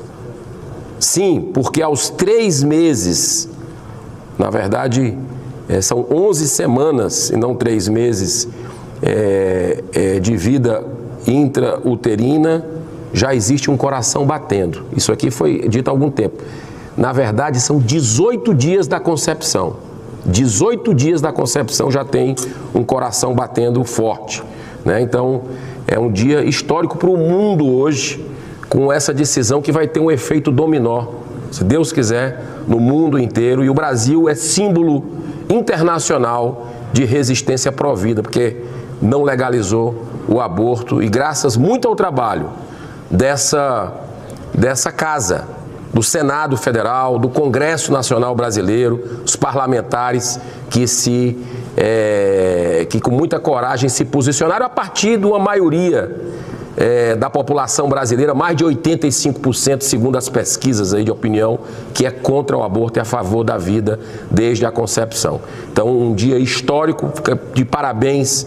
Sim, porque aos 3 meses, na verdade são 11 semanas e não 3 meses de vida intrauterina, já existe um coração batendo. Isso aqui foi dito há algum tempo. Na verdade, são 18 dias da concepção. 18 dias da concepção já tem um coração batendo forte, né? Então, é um dia histórico para o mundo hoje, com essa decisão que vai ter um efeito dominó, se Deus quiser, no mundo inteiro. E o Brasil é símbolo internacional de resistência pró-vida, porque não legalizou o aborto, e graças muito ao trabalho dessa casa, do Senado Federal, do Congresso Nacional Brasileiro, os parlamentares que com muita coragem se posicionaram a partir de uma maioria da população brasileira, mais de 85%, segundo as pesquisas aí de opinião, que é contra o aborto e a favor da vida desde a concepção. Então, um dia histórico, de parabéns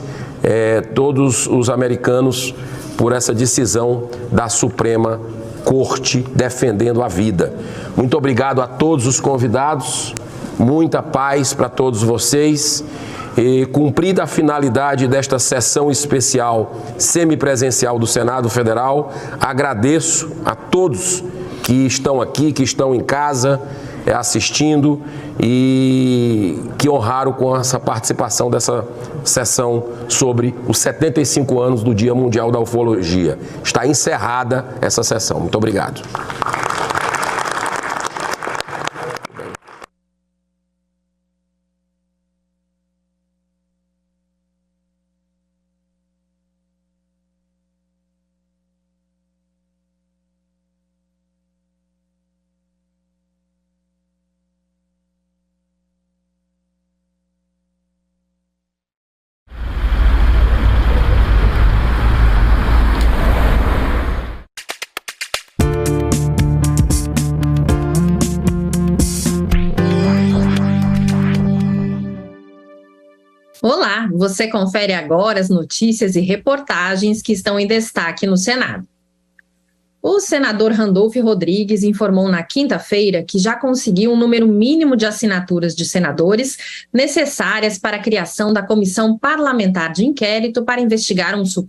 todos os americanos por essa decisão da Suprema Corte defendendo a vida. Muito obrigado a todos os convidados, muita paz para todos vocês. E cumprida a finalidade desta sessão especial semipresencial do Senado Federal, agradeço a todos que estão aqui, que estão em casa assistindo e que honraram com essa participação dessa sessão sobre os 75 anos do Dia Mundial da Ufologia. Está encerrada essa sessão. Muito obrigado. Olá, você confere agora as notícias e reportagens que estão em destaque no Senado. O senador Randolph Rodrigues informou na quinta-feira que já conseguiu um número mínimo de assinaturas de senadores necessárias para a criação da Comissão Parlamentar de Inquérito para investigar um